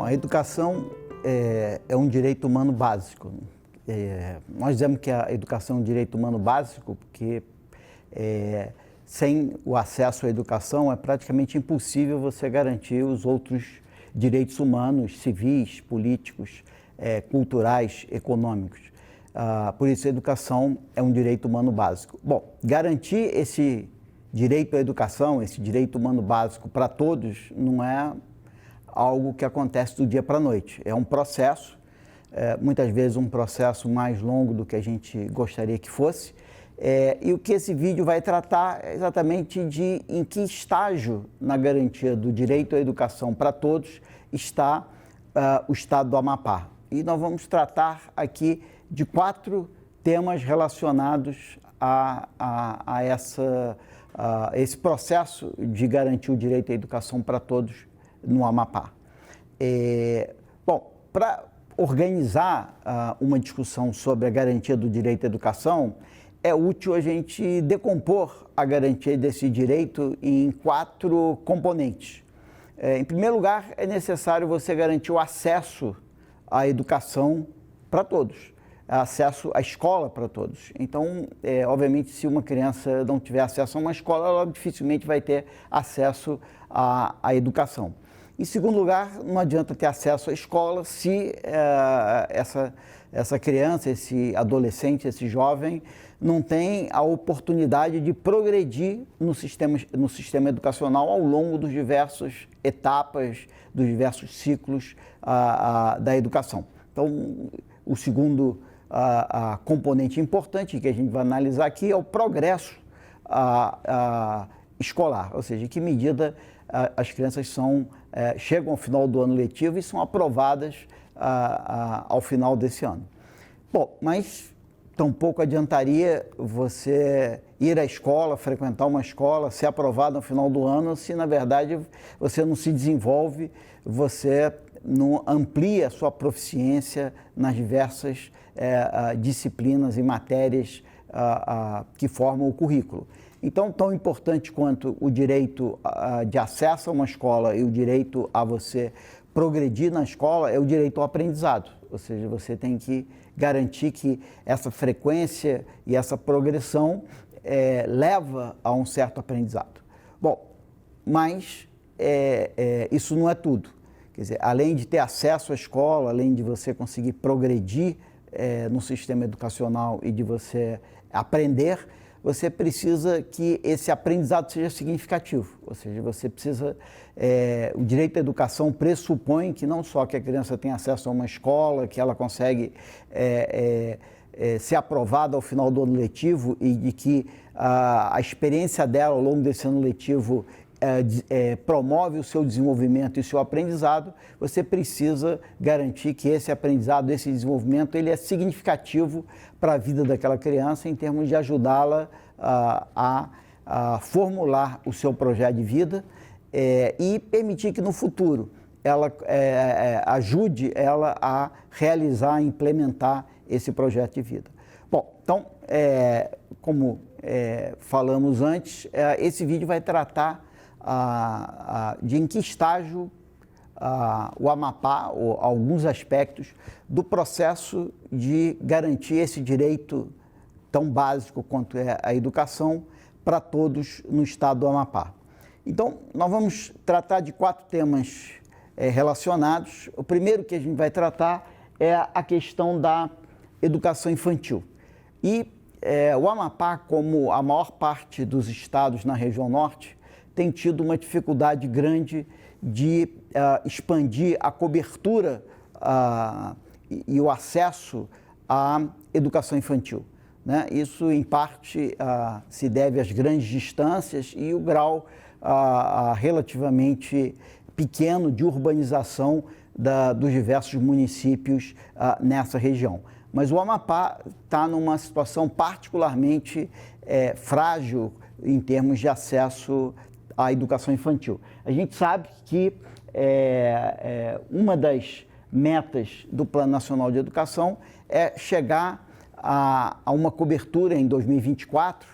A educação é um direito humano básico. Nós dizemos que a educação é um direito humano básico porque sem o acesso à educação é praticamente impossível você garantir os outros direitos humanos, civis, políticos, culturais, econômicos. Por isso a educação é um direito humano básico. Bom, garantir esse direito à educação, esse direito humano básico para todos, não é algo que acontece do dia para a noite. É um processo, muitas vezes um processo mais longo do que a gente gostaria que fosse. E o que esse vídeo vai tratar é exatamente de em que estágio na garantia do direito à educação para todos está o estado do Amapá. E nós vamos tratar aqui de 4 temas relacionados a esse processo de garantir o direito à educação para todos no Amapá. Bom, para organizar uma discussão sobre a garantia do direito à educação, é útil a gente decompor a garantia desse direito em 4 componentes. Em primeiro lugar, é necessário você garantir o acesso à educação para todos, acesso à escola para todos. Então, obviamente, se uma criança não tiver acesso a uma escola, ela dificilmente vai ter acesso à educação. Em segundo lugar, não adianta ter acesso à escola se essa criança, esse adolescente, esse jovem, não tem a oportunidade de progredir no sistema educacional ao longo dos diversas etapas, dos diversos ciclos da educação. Então, o segundo componente importante que a gente vai analisar aqui é o progresso escolar, ou seja, em que medida as crianças chegam ao final do ano letivo e são aprovadas ao final desse ano. Bom, mas tampouco adiantaria você ir à escola, frequentar uma escola, ser aprovado no final do ano, se na verdade você não se desenvolve, você não amplia a sua proficiência nas diversas disciplinas e matérias que formam o currículo. Então, tão importante quanto o direito de acesso a uma escola e o direito a você progredir na escola é o direito ao aprendizado. Ou seja, você tem que garantir que essa frequência e essa progressão leva a um certo aprendizado. Bom, mas isso não é tudo. Quer dizer, além de ter acesso à escola, além de você conseguir progredir no sistema educacional e de você aprender, você precisa que esse aprendizado seja significativo, ou seja, você precisa, o direito à educação pressupõe que não só que a criança tenha acesso a uma escola, que ela consegue ser aprovada ao final do ano letivo e de que a experiência dela ao longo desse ano letivo promove o seu desenvolvimento e o seu aprendizado, você precisa garantir que esse aprendizado, esse desenvolvimento, ele é significativo para a vida daquela criança em termos de ajudá-la a formular o seu projeto de vida e permitir que no futuro ela ajude ela a realizar, a implementar esse projeto de vida. Bom, então, como falamos antes, esse vídeo vai tratar de em que estágio o Amapá, ou alguns aspectos do processo de garantir esse direito tão básico quanto é a educação para todos no estado do Amapá. Então, nós vamos tratar de 4 temas relacionados. O primeiro que a gente vai tratar é a questão da educação infantil. E o Amapá, como a maior parte dos estados na região norte, tem tido uma dificuldade grande de expandir a cobertura e o acesso à educação infantil, né? Isso, em parte, se deve às grandes distâncias e o grau relativamente pequeno de urbanização dos diversos municípios nessa região. Mas o Amapá está numa situação particularmente frágil em termos de acesso à educação infantil. A gente sabe que uma das metas do Plano Nacional de Educação é chegar a uma cobertura em 2024,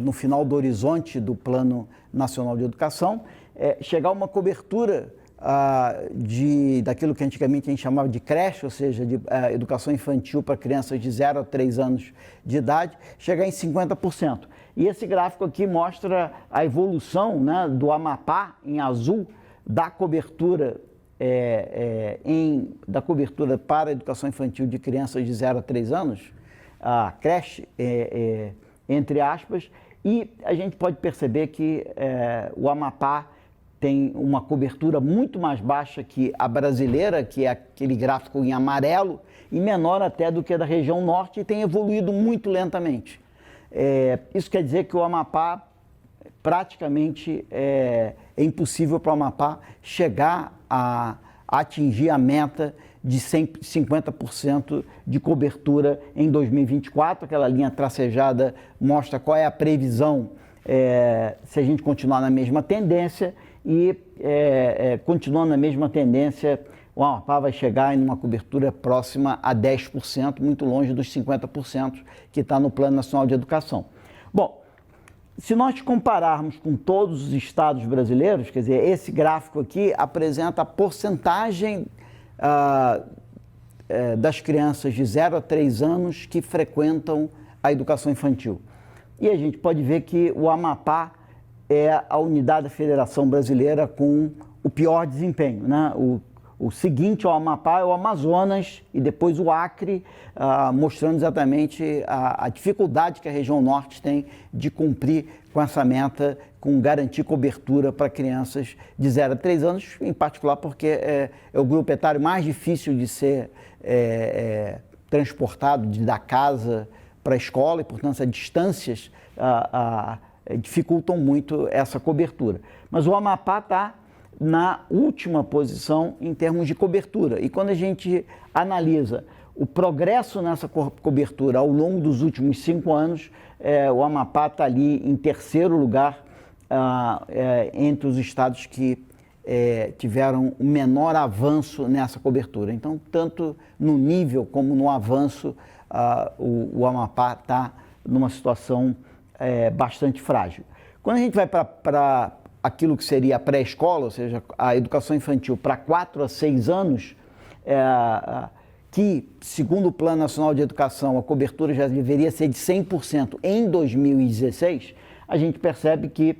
no final do horizonte do Plano Nacional de Educação, chegar a uma cobertura daquilo que antigamente a gente chamava de creche, ou seja, de educação infantil para crianças de 0 a 3 anos de idade, chegar em 50%. E esse gráfico aqui mostra a evolução, né, do Amapá, em azul, da cobertura, da cobertura para a educação infantil de crianças de 0 a 3 anos, a creche, entre aspas, e a gente pode perceber que o Amapá tem uma cobertura muito mais baixa que a brasileira, que é aquele gráfico em amarelo, e menor até do que a da região norte, e tem evoluído muito lentamente. Isso quer dizer que o Amapá, praticamente, é impossível para o Amapá chegar a atingir a meta de 50% de cobertura em 2024. Aquela linha tracejada mostra qual é a previsão se a gente continuar na mesma tendência, e continuando na mesma tendência, o Amapá vai chegar em uma cobertura próxima a 10%, muito longe dos 50% que está no Plano Nacional de Educação. Bom, se nós compararmos com todos os estados brasileiros, quer dizer, esse gráfico aqui apresenta a porcentagem das crianças de 0 a 3 anos que frequentam a educação infantil. E a gente pode ver que o Amapá é a unidade da Federação Brasileira com o pior desempenho, né? O seguinte ao Amapá é o Amazonas e depois o Acre, mostrando exatamente a dificuldade que a região norte tem de cumprir com essa meta, com garantir cobertura para crianças de 0 a 3 anos, em particular porque é o grupo etário mais difícil de ser transportado da casa para a escola, e portanto as distâncias dificultam muito essa cobertura. Mas o Amapá está na última posição em termos de cobertura. E quando a gente analisa o progresso nessa cobertura ao longo dos últimos 5 anos, o Amapá está ali em terceiro lugar entre os estados que tiveram o menor avanço nessa cobertura. Então, tanto no nível como no avanço, o Amapá está numa situação bastante frágil. Quando a gente vai para aquilo que seria a pré-escola, ou seja, a educação infantil para 4 a 6 anos, que, segundo o Plano Nacional de Educação, a cobertura já deveria ser de 100% em 2016, a gente percebe que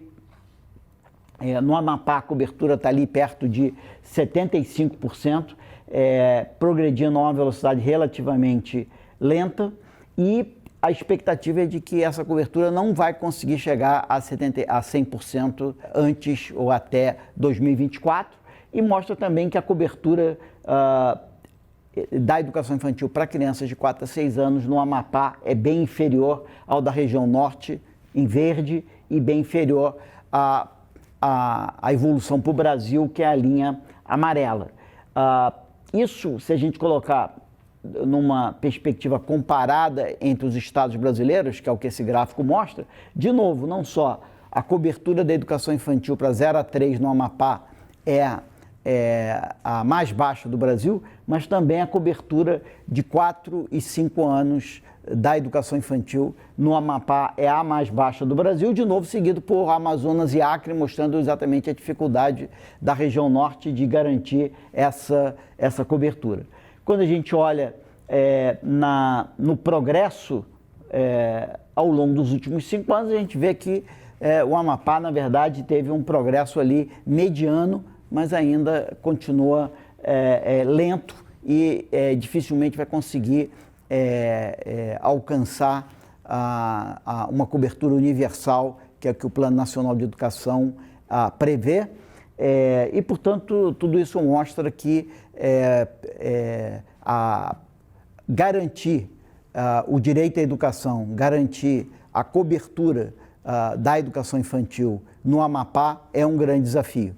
no Amapá a cobertura está ali perto de 75%, progredindo a uma velocidade relativamente lenta, e a expectativa é de que essa cobertura não vai conseguir chegar a 100% antes ou até 2024, e mostra também que a cobertura da educação infantil para crianças de 4 a 6 anos no Amapá é bem inferior ao da região norte, em verde, e bem inferior à evolução para o Brasil, que é a linha amarela. Isso, se a gente colocar numa perspectiva comparada entre os estados brasileiros, que é o que esse gráfico mostra, de novo, não só a cobertura da educação infantil para 0 a 3 no Amapá é a mais baixa do Brasil, mas também a cobertura de 4 e 5 anos da educação infantil no Amapá é a mais baixa do Brasil, de novo seguido por Amazonas e Acre, mostrando exatamente a dificuldade da região norte de garantir essa cobertura. Quando a gente olha no progresso ao longo dos últimos 5 anos, a gente vê que o Amapá, na verdade, teve um progresso ali mediano, mas ainda continua lento e dificilmente vai conseguir alcançar uma cobertura universal, que é o que o Plano Nacional de Educação prevê. E, portanto, tudo isso mostra que garantir o direito à educação, garantir a cobertura da educação infantil no Amapá é um grande desafio.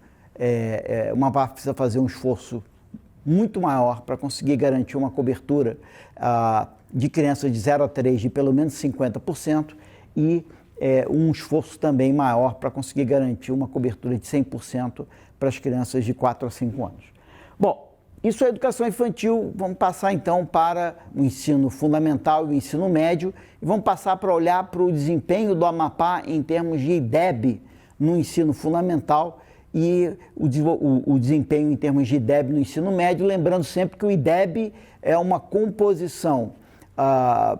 O Amapá precisa fazer um esforço muito maior para conseguir garantir uma cobertura de crianças de 0 a 3 de pelo menos 50% e um esforço também maior para conseguir garantir uma cobertura de 100% para as crianças de 4 a 5 anos. Bom, isso é educação infantil. Vamos passar então para o ensino fundamental e o ensino médio, e vamos passar para olhar para o desempenho do Amapá em termos de IDEB no ensino fundamental e o desempenho em termos de IDEB no ensino médio, lembrando sempre que o IDEB é uma composição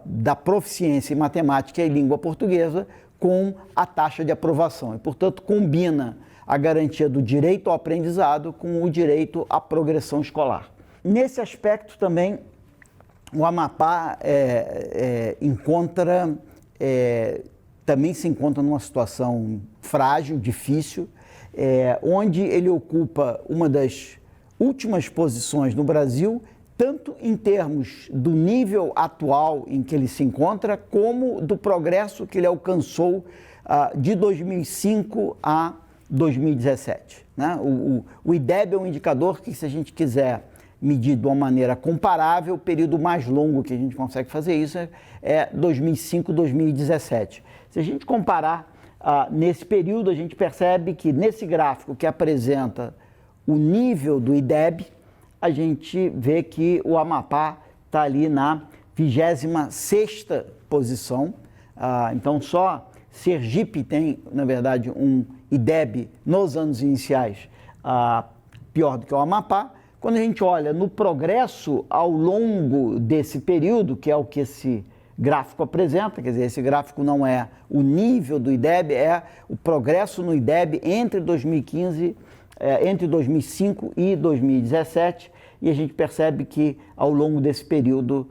da proficiência em matemática e língua portuguesa com a taxa de aprovação e, portanto, combina a garantia do direito ao aprendizado com o direito à progressão escolar. Nesse aspecto também, o Amapá também se encontra numa situação frágil, difícil, onde ele ocupa uma das últimas posições no Brasil, tanto em termos do nível atual em que ele se encontra, como do progresso que ele alcançou de 2005 a 2017. Né? O IDEB é um indicador que, se a gente quiser medir de uma maneira comparável, o período mais longo que a gente consegue fazer isso é 2005-2017. Se a gente comparar nesse período, a gente percebe que nesse gráfico que apresenta o nível do IDEB, a gente vê que o Amapá está ali na 26ª posição. Então, só Sergipe tem, na verdade, um IDEB nos anos iniciais pior do que o Amapá. Quando a gente olha no progresso ao longo desse período, que é o que esse gráfico apresenta, quer dizer, esse gráfico não é o nível do IDEB, é o progresso no IDEB entre 2005 e 2017, e a gente percebe que ao longo desse período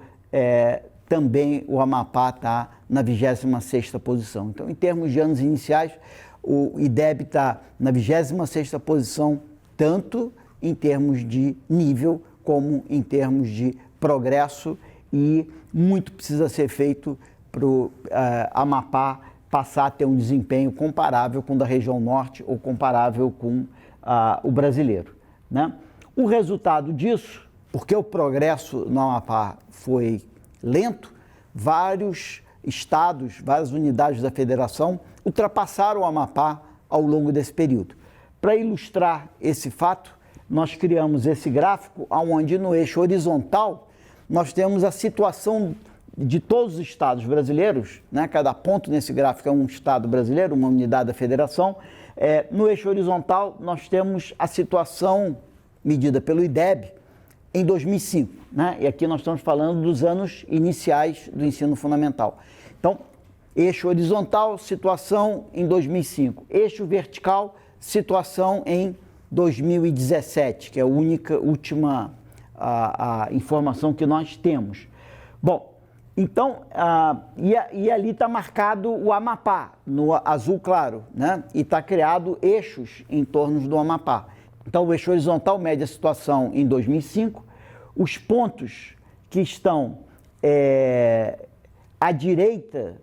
também o Amapá está na 26ª posição. Então, em termos de anos iniciais, o IDEB está na 26ª posição, tanto em termos de nível como em termos de progresso, e muito precisa ser feito para o Amapá passar a ter um desempenho comparável com o da região norte ou comparável com o brasileiro. Né? O resultado disso, porque o progresso no Amapá foi lento, vários estados, várias unidades da federação ultrapassaram o Amapá ao longo desse período. Para ilustrar esse fato, nós criamos esse gráfico onde no eixo horizontal nós temos a situação de todos os estados brasileiros, né? Cada ponto nesse gráfico é um estado brasileiro, uma unidade da federação. No eixo horizontal nós temos a situação medida pelo IDEB em 2005, né? E aqui nós estamos falando dos anos iniciais do ensino fundamental. Então, eixo horizontal, situação em 2005. Eixo vertical, situação em 2017, que é a última informação que nós temos. Bom, então, e ali está marcado o Amapá, no azul claro, né? E está criado eixos em torno do Amapá. Então, o eixo horizontal mede a situação em 2005, os pontos que estão à direita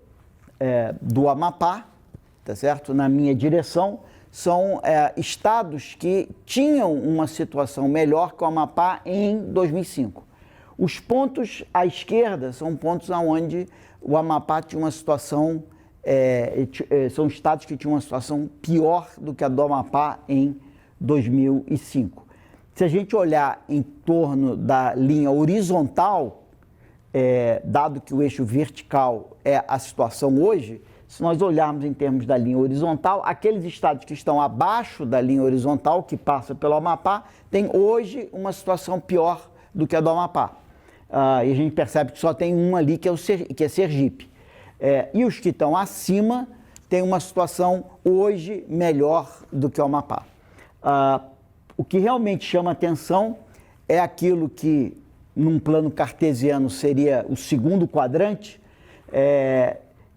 do Amapá, tá certo? Na minha direção, são estados que tinham uma situação melhor que o Amapá em 2005. Os pontos à esquerda são pontos onde o Amapá tinha uma situação, são estados que tinham uma situação pior do que a do Amapá em 2005. Se a gente olhar em torno da linha horizontal, dado que o eixo vertical é a situação hoje, se nós olharmos em termos da linha horizontal, aqueles estados que estão abaixo da linha horizontal, que passa pelo Amapá, têm hoje uma situação pior do que a do Amapá. E a gente percebe que só tem um ali, que é Sergipe. E os que estão acima têm uma situação hoje melhor do que o Amapá. O que realmente chama atenção é aquilo que, num plano cartesiano, seria o segundo quadrante,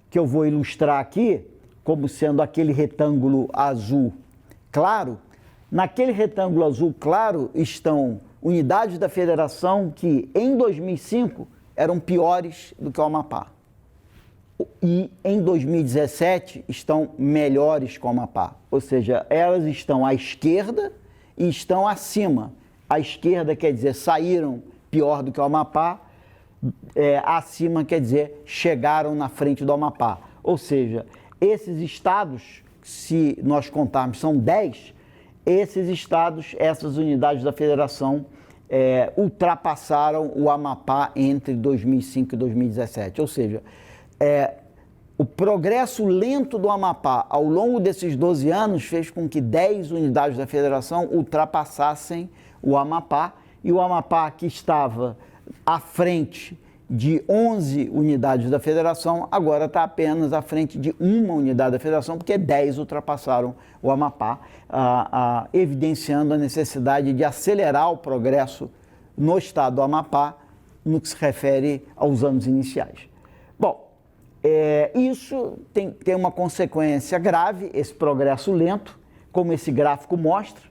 que eu vou ilustrar aqui como sendo aquele retângulo azul claro. Naquele retângulo azul claro estão unidades da federação que em 2005 eram piores do que o Amapá. E em 2017 estão melhores que o Amapá. Ou seja, elas estão à esquerda e estão acima. À esquerda quer dizer saíram pior do que o Amapá, acima quer dizer chegaram na frente do Amapá. Ou seja, esses estados, se nós contarmos, são 10, esses estados, essas unidades da federação ultrapassaram o Amapá entre 2005 e 2017. Ou seja, o progresso lento do Amapá ao longo desses 12 anos fez com que 10 unidades da federação ultrapassassem o Amapá, e o Amapá, que estava à frente de 11 unidades da federação, agora está apenas à frente de uma unidade da federação, porque 10 ultrapassaram o Amapá, evidenciando a necessidade de acelerar o progresso no estado do Amapá no que se refere aos anos iniciais. Bom, isso tem uma consequência grave, esse progresso lento, como esse gráfico mostra,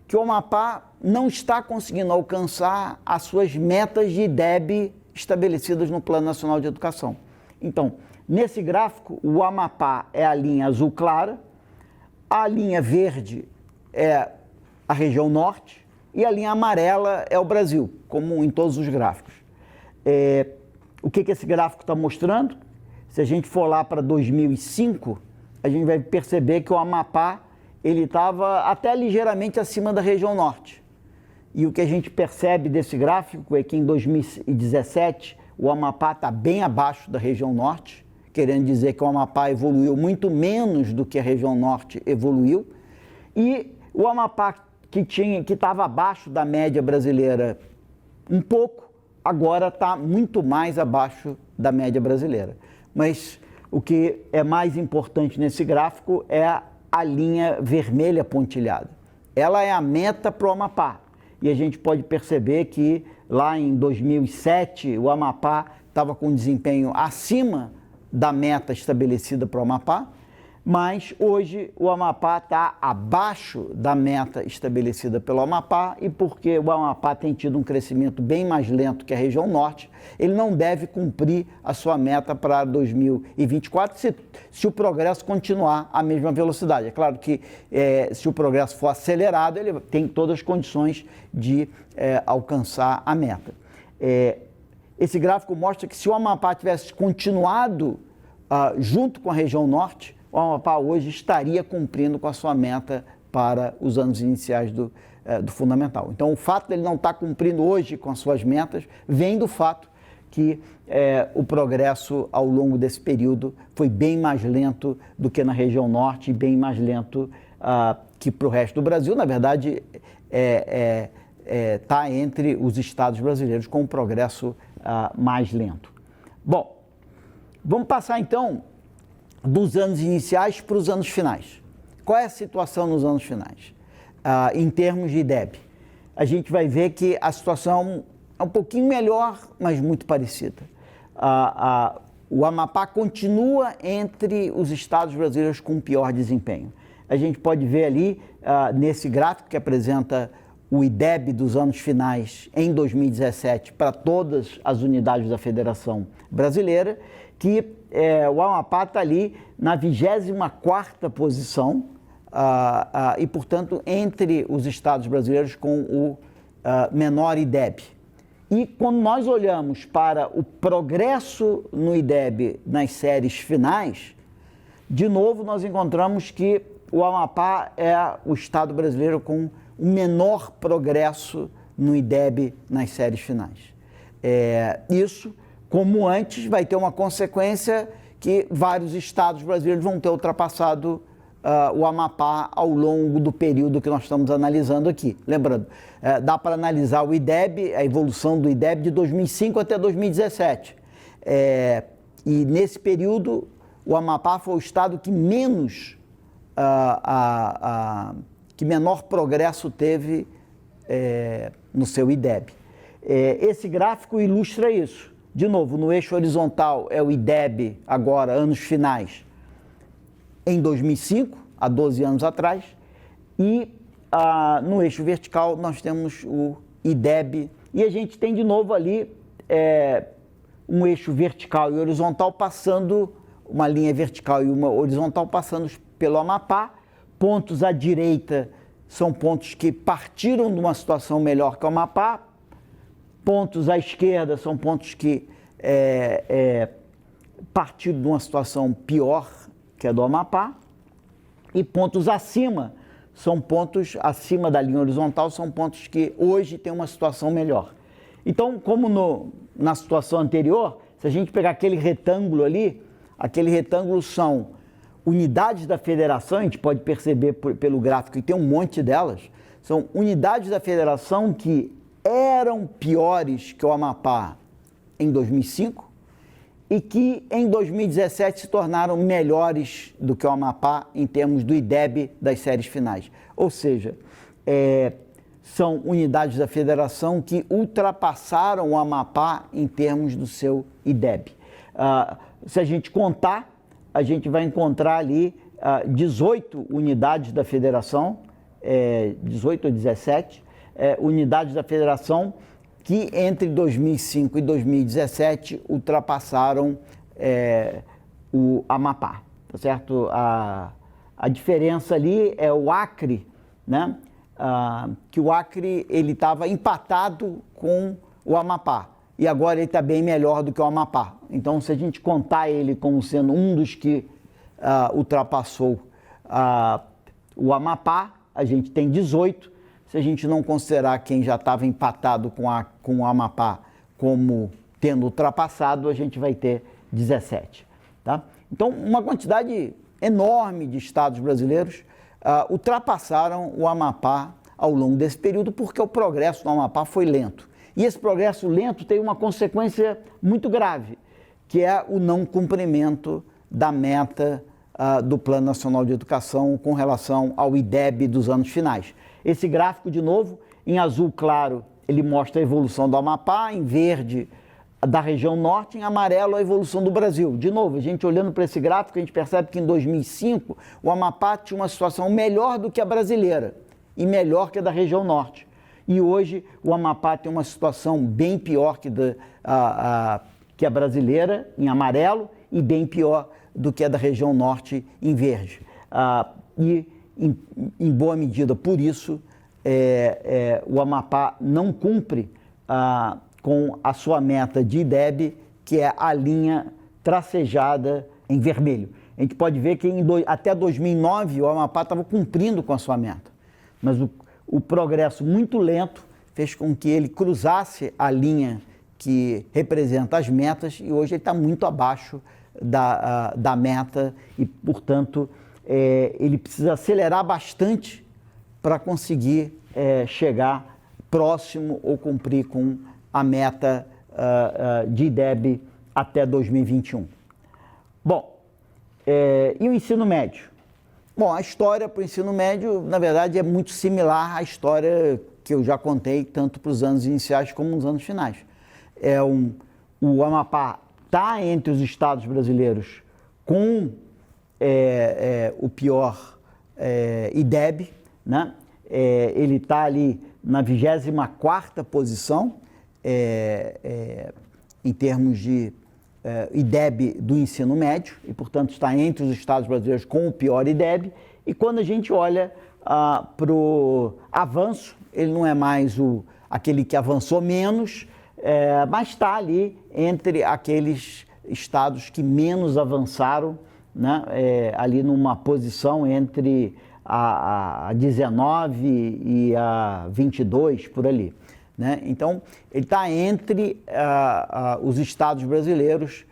que o Amapá não está conseguindo alcançar as suas metas de IDEB estabelecidas no Plano Nacional de Educação. Então, nesse gráfico, o Amapá é a linha azul clara, a linha verde é a região norte e a linha amarela é o Brasil, como em todos os gráficos. O que esse gráfico está mostrando? Se a gente for lá para 2005, a gente vai perceber que o Amapá ele estava até ligeiramente acima da região norte. E o que a gente percebe desse gráfico é que em 2017 o Amapá está bem abaixo da região norte, querendo dizer que o Amapá evoluiu muito menos do que a região norte evoluiu. E o Amapá que estava abaixo da média brasileira um pouco, agora está muito mais abaixo da média brasileira. Mas o que é mais importante nesse gráfico é a linha vermelha pontilhada. Ela é a meta para o Amapá. E a gente pode perceber que lá em 2007 o Amapá estava com desempenho acima da meta estabelecida para o Amapá, mas hoje o Amapá está abaixo da meta estabelecida pelo Amapá, e porque o Amapá tem tido um crescimento bem mais lento que a região norte, ele não deve cumprir a sua meta para 2024 se o progresso continuar à mesma velocidade. É claro que se o progresso for acelerado, ele tem todas as condições de alcançar a meta. Esse gráfico mostra que se o Amapá tivesse continuado junto com a região norte, o Amapá hoje estaria cumprindo com a sua meta para os anos iniciais do fundamental. Então, o fato dele não estar cumprindo hoje com as suas metas vem do fato que o progresso ao longo desse período foi bem mais lento do que na região norte e bem mais lento que para o resto do Brasil. Na verdade, está entre os estados brasileiros com um progresso mais lento. Bom, vamos passar então dos anos iniciais para os anos finais. Qual é a situação nos anos finais? Em termos de IDEB, a gente vai ver que a situação é um pouquinho melhor, mas muito parecida. O Amapá continua entre os estados brasileiros com pior desempenho. A gente pode ver ali, nesse gráfico que apresenta o IDEB dos anos finais em 2017 para todas as unidades da Federação Brasileira, que o Amapá está ali na 24ª posição e, portanto, entre os estados brasileiros com o menor IDEB. E quando nós olhamos para o progresso no IDEB nas séries finais, de novo nós encontramos que o Amapá é o estado brasileiro com o menor progresso no IDEB nas séries finais. Isso, como antes, vai ter uma consequência que vários estados brasileiros vão ter ultrapassado o Amapá ao longo do período que nós estamos analisando aqui. Lembrando, dá para analisar o IDEB, a evolução do IDEB de 2005 até 2017. E nesse período, o Amapá foi o estado que que menor progresso teve no seu IDEB. Esse gráfico ilustra isso. De novo, no eixo horizontal é o IDEB, agora, anos finais, em 2005, há 12 anos atrás, e no eixo vertical nós temos o IDEB, e a gente tem de novo ali um eixo vertical e horizontal passando, uma linha vertical e uma horizontal passando pelo Amapá. Pontos à direita são pontos que partiram de uma situação melhor que o Amapá, pontos à esquerda são pontos que partiram de uma situação pior que a do Amapá, e pontos acima são pontos acima da linha horizontal, são pontos que hoje têm uma situação melhor. Então, como na situação anterior, se a gente pegar aquele retângulo ali, aquele retângulo são unidades da federação, a gente pode perceber pelo gráfico que tem um monte delas, são unidades da federação que eram piores que o Amapá em 2005 e que em 2017 se tornaram melhores do que o Amapá em termos do IDEB das séries finais. Ou seja, são unidades da federação que ultrapassaram o Amapá em termos do seu IDEB. Se a gente contar, a gente vai encontrar ali 18 unidades da federação, 18 ou 17 unidades da federação que entre 2005 e 2017 ultrapassaram o Amapá, tá certo? A diferença ali é o Acre, né? Que o Acre ele estava empatado com o Amapá e agora ele está bem melhor do que o Amapá. Então, se a gente contar ele como sendo um dos que ultrapassou o Amapá, a gente tem 18. Se a gente não considerar quem já estava empatado com o Amapá como tendo ultrapassado, a gente vai ter 17. Tá? Então, uma quantidade enorme de estados brasileiros ultrapassaram o Amapá ao longo desse período porque o progresso do Amapá foi lento. E esse progresso lento tem uma consequência muito grave, que é o não cumprimento da meta do Plano Nacional de Educação com relação ao IDEB dos anos finais. Esse gráfico, de novo, em azul claro, ele mostra a evolução do Amapá, em verde da região norte, em amarelo a evolução do Brasil. De novo, a gente olhando para esse gráfico, a gente percebe que em 2005 o Amapá tinha uma situação melhor do que a brasileira e melhor que a da região norte. E hoje o Amapá tem uma situação bem pior que a brasileira, em amarelo, e bem pior do que a da região norte, em verde. Em boa medida, por isso, o Amapá não cumpre com a sua meta de IDEB, que é a linha tracejada em vermelho. A gente pode ver que até 2009 o Amapá estava cumprindo com a sua meta, mas o progresso muito lento fez com que ele cruzasse a linha que representa as metas e hoje ele está muito abaixo da meta e, portanto, ele precisa acelerar bastante para conseguir chegar próximo ou cumprir com a meta de IDEB até 2021. Bom, e o ensino médio? Bom, a história para o ensino médio, na verdade, é muito similar à história que eu já contei, tanto para os anos iniciais como nos anos finais. O Amapá está entre os estados brasileiros com o pior IDEB, né? Ele está ali na 24ª posição em termos de IDEB do ensino médio e, portanto, está entre os estados brasileiros com o pior IDEB. E quando a gente olha para o avanço, ele não é mais aquele que avançou menos, mas está ali entre aqueles estados que menos avançaram, né? Ali numa posição entre a 19 e a 22, por ali. Né? Então, ele está entre os estados brasileiros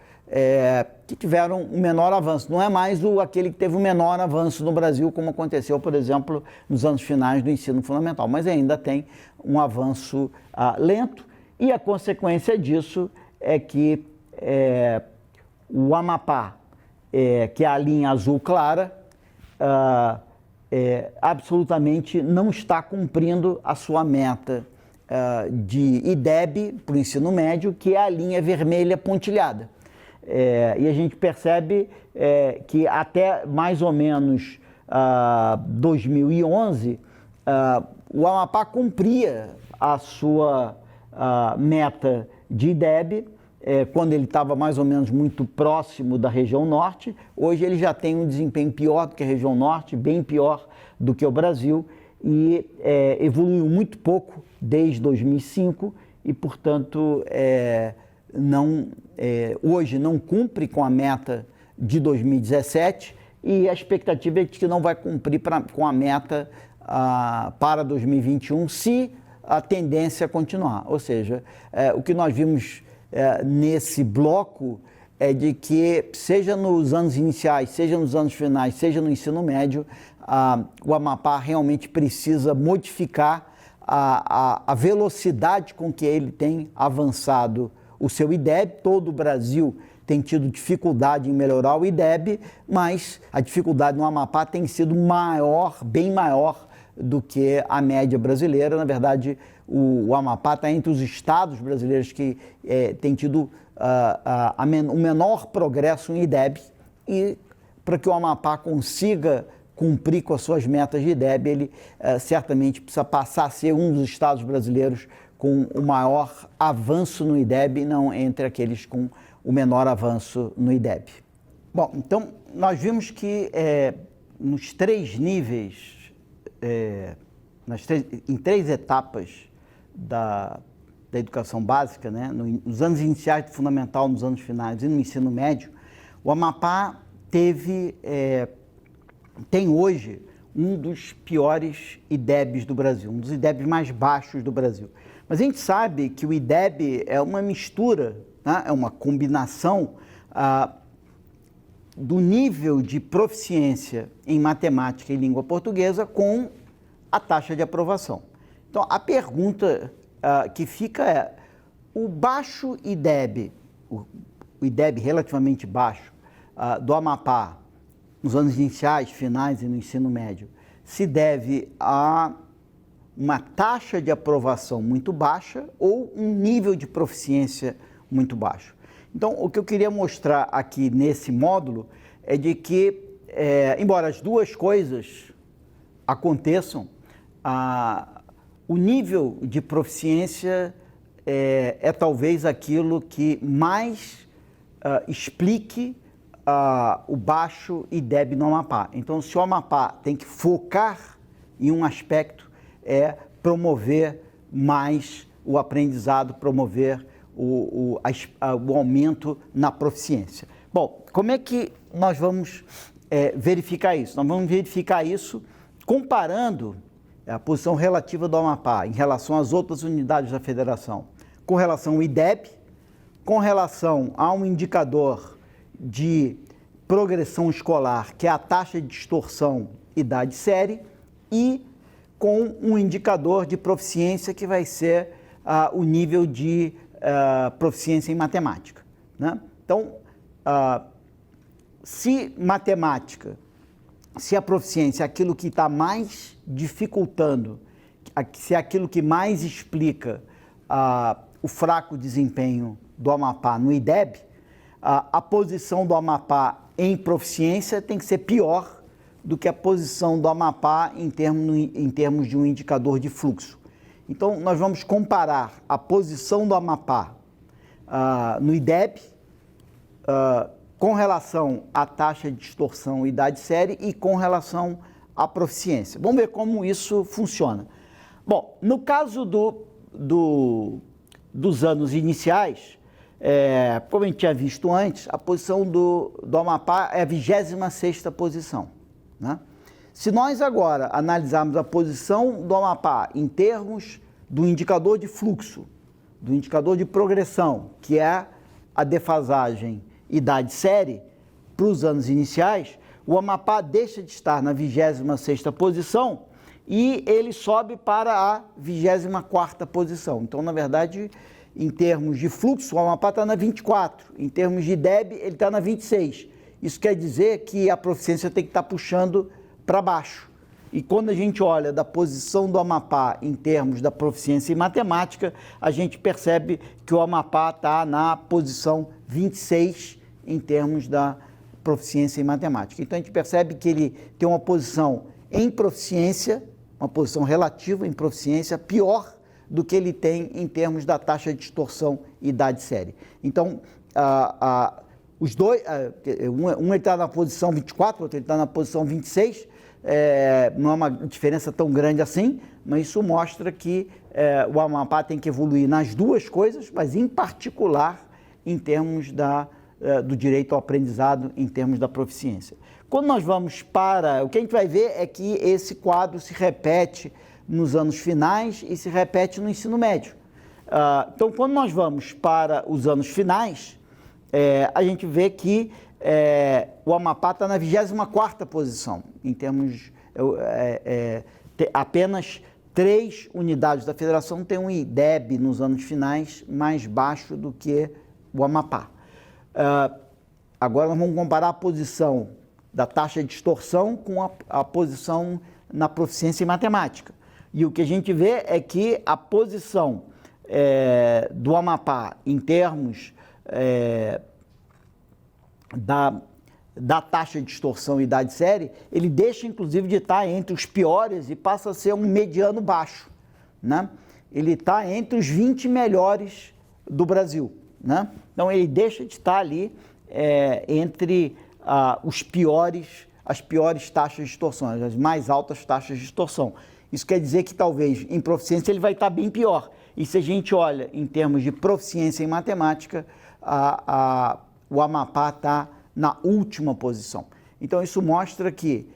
que tiveram um menor avanço. Não é mais aquele que teve o menor avanço no Brasil, como aconteceu, por exemplo, nos anos finais do ensino fundamental, mas ainda tem um avanço lento e a consequência disso é que o Amapá, que é a linha azul clara, absolutamente não está cumprindo a sua meta de IDEB para o ensino médio, que é a linha vermelha pontilhada. E a gente percebe que até mais ou menos 2011, o Amapá cumpria a sua meta de IDEB, quando ele estava mais ou menos muito próximo da região norte. Hoje ele já tem um desempenho pior do que a região norte, bem pior do que o Brasil, e evoluiu muito pouco desde 2005 e, portanto, hoje não cumpre com a meta de 2017 e a expectativa é de que não vai cumprir com a meta para 2021 se a tendência continuar. Ou seja, o que nós vimos nesse bloco é de que, seja nos anos iniciais, seja nos anos finais, seja no ensino médio, o Amapá realmente precisa modificar a velocidade com que ele tem avançado o seu IDEB. Todo o Brasil tem tido dificuldade em melhorar o IDEB, mas a dificuldade no Amapá tem sido maior, bem maior do que a média brasileira. Na verdade, o Amapá está entre os estados brasileiros que têm tido o menor progresso em IDEB, e para que o Amapá consiga cumprir com as suas metas de IDEB, ele certamente precisa passar a ser um dos estados brasileiros com o maior avanço no IDEB, não entre aqueles com o menor avanço no IDEB. Bom, então nós vimos que nos 3 níveis, em 3 etapas da educação básica, né, nos anos iniciais do fundamental, nos anos finais e no ensino médio, o Amapá tem hoje um dos piores IDEBs do Brasil, um dos IDEBs mais baixos do Brasil. Mas a gente sabe que o IDEB é uma mistura, né, é uma combinação do nível de proficiência em matemática e língua portuguesa com a taxa de aprovação. Então, a pergunta que fica é: o baixo IDEB, o IDEB relativamente baixo do Amapá, nos anos iniciais, finais e no ensino médio, se deve a uma taxa de aprovação muito baixa ou um nível de proficiência muito baixo? Então, o que eu queria mostrar aqui nesse módulo é de que, embora as duas coisas aconteçam, o nível de proficiência é talvez aquilo que mais explique o baixo IDEB no Amapá. Então, se o Amapá tem que focar em um aspecto, é promover mais o aprendizado, promover o aumento na proficiência. Bom, como é que nós vamos verificar isso? Nós vamos verificar isso comparando a posição relativa do Amapá em relação às outras unidades da federação, com relação ao IDEB, com relação a um indicador de progressão escolar, que é a taxa de distorção idade-série, e com um indicador de proficiência, que vai ser o nível de proficiência em matemática, né? Então, se a proficiência é aquilo que está mais dificultando, se é aquilo que mais explica o fraco desempenho do Amapá no IDEB, a posição do Amapá em proficiência tem que ser pior do que a posição do Amapá em termos de um indicador de fluxo. Então, nós vamos comparar a posição do Amapá no IDEB com relação à taxa de distorção idade-série e com relação à proficiência. Vamos ver como isso funciona. Bom, no caso dos anos iniciais, como a gente tinha visto antes, a posição do Amapá é a 26ª posição, né? Se nós agora analisarmos a posição do Amapá em termos do indicador de fluxo, do indicador de progressão, que é a defasagem idade-série, para os anos iniciais, o Amapá deixa de estar na 26ª posição e ele sobe para a 24ª posição. Então, na verdade, em termos de fluxo, o Amapá está na 24, em termos de IDEB, ele está na 26. Isso quer dizer que a proficiência tem que estar puxando para baixo. E quando a gente olha da posição do Amapá em termos da proficiência em matemática, a gente percebe que o Amapá está na posição 26 em termos da proficiência em matemática. Então, a gente percebe que ele tem uma posição em proficiência, uma posição relativa em proficiência, pior do que ele tem em termos da taxa de distorção idade-série. Então, os dois, um ele está na posição 24, o outro ele está na posição 26, não é uma diferença tão grande assim, mas isso mostra que o Amapá tem que evoluir nas duas coisas, mas em particular em termos do direito ao aprendizado, em termos da proficiência. Quando nós vamos o que a gente vai ver é que esse quadro se repete nos anos finais e se repete no ensino médio. Então, quando nós vamos para os anos finais, a gente vê que o Amapá está na 24ª posição, em termos, apenas 3 unidades da federação têm um IDEB nos anos finais mais baixo do que o Amapá. Agora nós vamos comparar a posição da taxa de distorção com a posição na proficiência em matemática. E o que a gente vê é que a posição do Amapá em termos da taxa de distorção e idade série, ele deixa inclusive de estar entre os piores e passa a ser um mediano baixo, né? Ele está entre os 20 melhores do Brasil, né? Então ele deixa de estar ali entre as piores taxas de distorção, as mais altas taxas de distorção. Isso quer dizer que talvez em proficiência ele vai estar bem pior. E se a gente olha em termos de proficiência em matemática, o Amapá está na última posição. Então isso mostra que,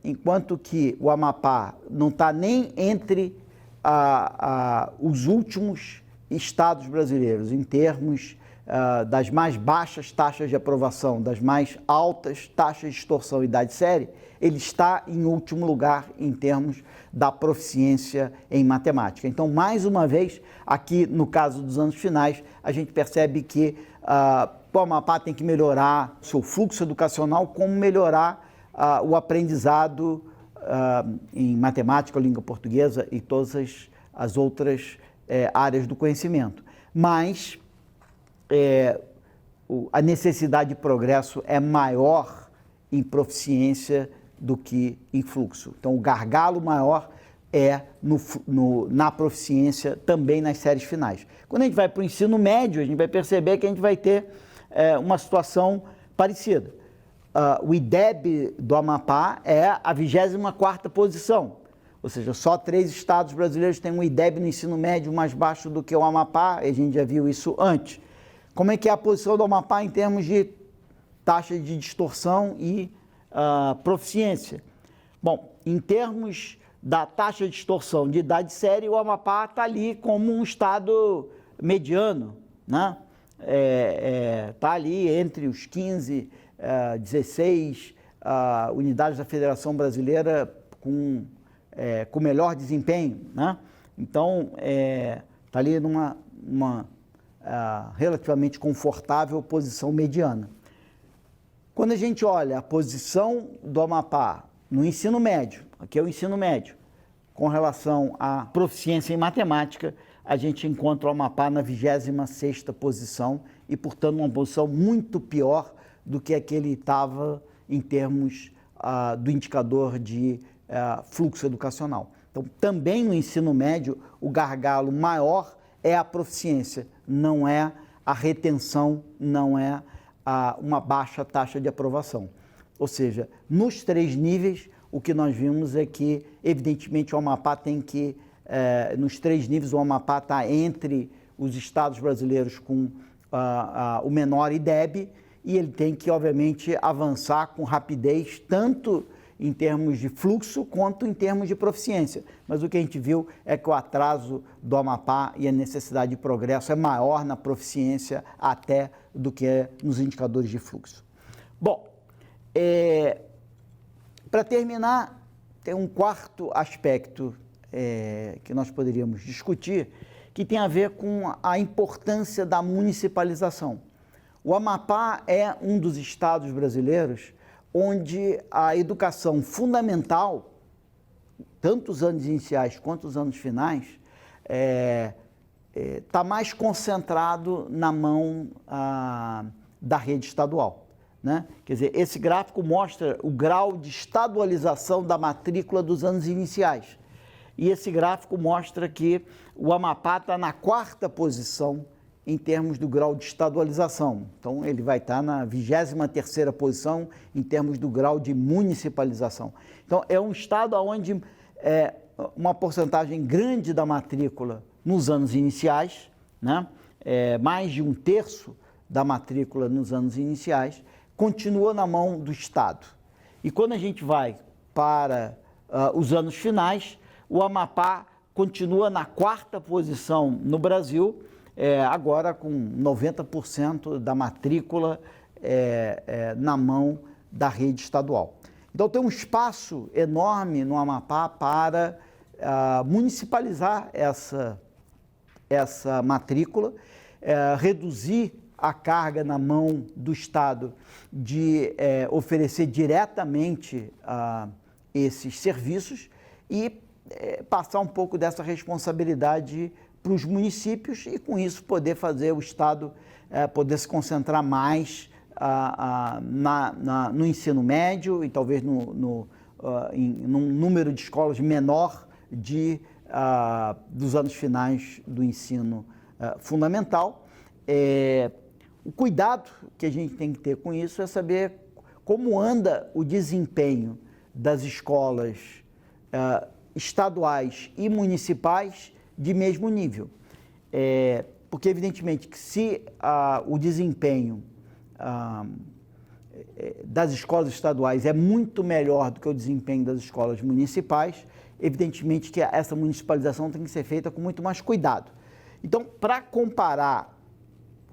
enquanto que o Amapá não está nem entre os últimos estados brasileiros, em termos das mais baixas taxas de aprovação, das mais altas taxas de distorção e idade série, ele está em último lugar em termos da proficiência em matemática. Então, mais uma vez, aqui no caso dos anos finais, a gente percebe que o Amapá tem que melhorar seu fluxo educacional, como melhorar o aprendizado em matemática, língua portuguesa e todas as outras áreas do conhecimento. Mas a necessidade de progresso é maior em proficiência do que em fluxo. Então, o gargalo maior é na proficiência também nas séries finais. Quando a gente vai para o ensino médio, a gente vai perceber que a gente vai ter uma situação parecida. O IDEB do Amapá é a 24ª posição, ou seja, só 3 estados brasileiros têm um IDEB no ensino médio mais baixo do que o Amapá, a gente já viu isso antes. Como é que é a posição do Amapá em termos de taxa de distorção e proficiência? Bom, em termos da taxa de distorção de idade série, o Amapá está ali como um estado mediano, né? Está ali entre os 15, 16 unidades da Federação Brasileira com melhor desempenho, né? Então, está ali numa relativamente confortável posição mediana. Quando a gente olha a posição do Amapá no ensino médio, aqui é o ensino médio, com relação à proficiência em matemática, a gente encontra o Amapá na 26ª posição e, portanto, uma posição muito pior do que a que ele estava em termos do indicador de fluxo educacional. Então, também no ensino médio, o gargalo maior é a proficiência, não é a retenção, não é uma baixa taxa de aprovação. Ou seja, nos 3 níveis, o que nós vimos é que, evidentemente, o Amapá tem que, nos 3 níveis, o Amapá está entre os estados brasileiros com o menor IDEB e ele tem que, obviamente, avançar com rapidez, tanto em termos de fluxo quanto em termos de proficiência. Mas o que a gente viu é que o atraso do Amapá e a necessidade de progresso é maior na proficiência até do que nos indicadores de fluxo. Bom, para terminar, tem um quarto aspecto que nós poderíamos discutir, que tem a ver com a importância da municipalização. O Amapá é um dos estados brasileiros onde a educação fundamental, tanto os anos iniciais quanto os anos finais, está mais concentrado na mão da rede estadual, né? Quer dizer, esse gráfico mostra o grau de estadualização da matrícula dos anos iniciais. E esse gráfico mostra que o Amapá está na 4ª posição em termos do grau de estadualização. Então, ele vai estar na 23ª posição em termos do grau de municipalização. Então, é um estado onde uma porcentagem grande da matrícula nos anos iniciais, né? Mais de 1/3 da matrícula nos anos iniciais, continua na mão do Estado. E quando a gente vai para os anos finais, o Amapá continua na 4ª posição no Brasil, agora com 90% da matrícula na mão da rede estadual. Então tem um espaço enorme no Amapá para municipalizar essa matrícula, reduzir a carga na mão do Estado de oferecer diretamente esses serviços e passar um pouco dessa responsabilidade para os municípios e, com isso, poder fazer o Estado poder se concentrar mais no ensino médio e talvez num número de escolas menor dos anos finais do ensino fundamental. O cuidado que a gente tem que ter com isso é saber como anda o desempenho das escolas estaduais e municipais de mesmo nível. Porque, evidentemente, que se o desempenho das escolas estaduais é muito melhor do que o desempenho das escolas municipais, evidentemente que essa municipalização tem que ser feita com muito mais cuidado. Então, para comparar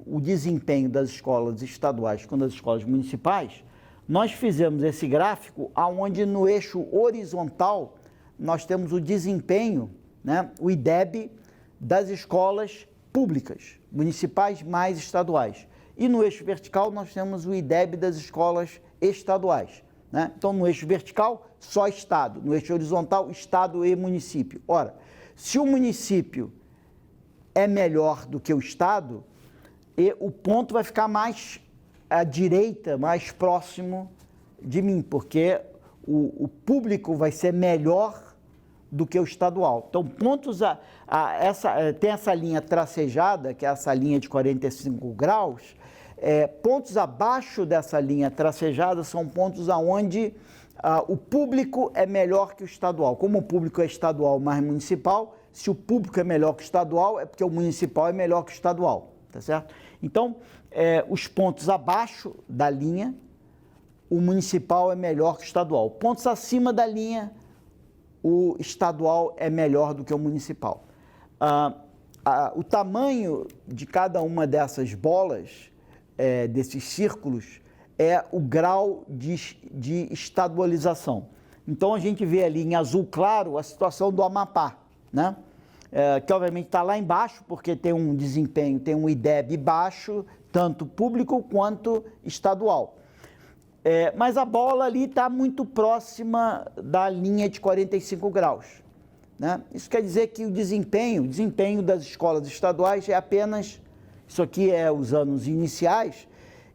o desempenho das escolas estaduais com das escolas municipais, nós fizemos esse gráfico onde no eixo horizontal nós temos o desempenho, né, o IDEB das escolas públicas, municipais mais estaduais. E no eixo vertical nós temos o IDEB das escolas estaduais, né? Então, no eixo vertical, só Estado. No eixo horizontal, Estado e município. Ora, se o município é melhor do que o Estado, o ponto vai ficar mais à direita, mais próximo de mim, porque o público vai ser melhor do que o estadual. Então, pontos tem essa linha tracejada, que é essa linha de 45 graus, pontos abaixo dessa linha tracejada são pontos aonde o público é melhor que o estadual. Como o público é estadual mais municipal, se o público é melhor que o estadual, é porque o municipal é melhor que o estadual, tá certo? Então, os pontos abaixo da linha, o municipal é melhor que o estadual. Pontos acima da linha, o estadual é melhor do que o municipal. O tamanho de cada uma dessas bolas, desses círculos, é o grau de estadualização. Então, a gente vê ali em azul claro a situação do Amapá, né? Que obviamente está lá embaixo, porque tem um desempenho, tem um IDEB baixo, tanto público quanto estadual. Mas a bola ali está muito próxima da linha de 45 graus, né? Isso quer dizer que o desempenho das escolas estaduais é apenas, isso aqui é os anos iniciais,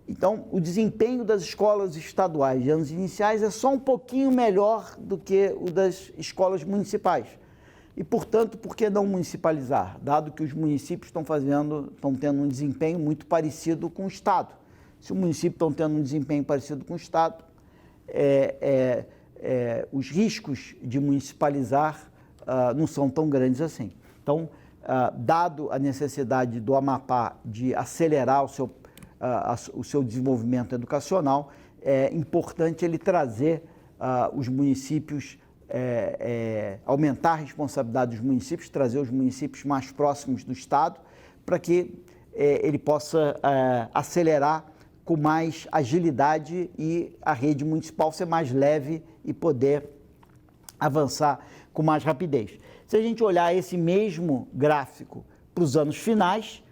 então o desempenho das escolas estaduais de anos iniciais é só um pouquinho melhor do que o das escolas municipais. E, portanto, por que não municipalizar? Dado que os municípios estão tendo um desempenho muito parecido com o Estado. Se o município está tendo um desempenho parecido com o Estado, os riscos de municipalizar não são tão grandes assim. Então, dado a necessidade do Amapá de acelerar o seu desenvolvimento educacional, é importante ele trazer os municípios, aumentar a responsabilidade dos municípios, trazer os municípios mais próximos do Estado, para que ele possa acelerar com mais agilidade e a rede municipal ser mais leve e poder avançar com mais rapidez. Se a gente olhar esse mesmo gráfico para os anos finais,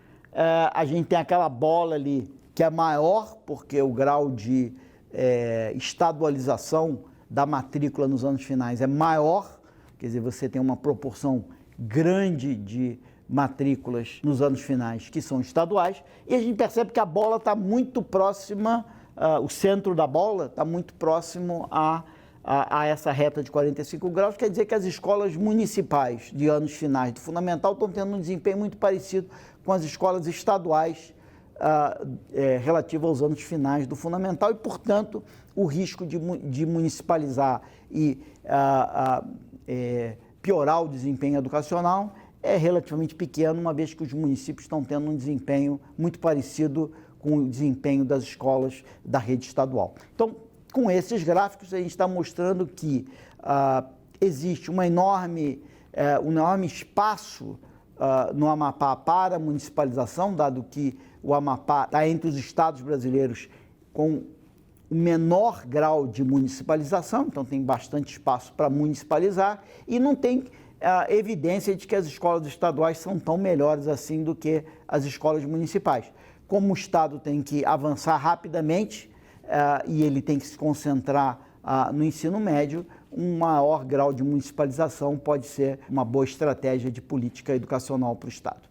a gente tem aquela bola ali que é maior, porque o grau de estadualização da matrícula nos anos finais é maior, quer dizer, você tem uma proporção grande de matrículas nos anos finais que são estaduais, e a gente percebe que a bola está muito próxima, o centro da bola está muito próximo a essa reta de 45 graus, quer dizer que as escolas municipais de anos finais do fundamental estão tendo um desempenho muito parecido com as escolas estaduais relativo aos anos finais do fundamental e, portanto, o risco de municipalizar e piorar o desempenho educacional é relativamente pequeno, uma vez que os municípios estão tendo um desempenho muito parecido com o desempenho das escolas da rede estadual. Então, com esses gráficos, a gente está mostrando que existe um enorme espaço no Amapá para a municipalização, dado que o Amapá está entre os estados brasileiros com o menor grau de municipalização, então tem bastante espaço para municipalizar, e não tem evidência de que as escolas estaduais são tão melhores assim do que as escolas municipais. Como o Estado tem que avançar rapidamente e ele tem que se concentrar no ensino médio, um maior grau de municipalização pode ser uma boa estratégia de política educacional para o Estado.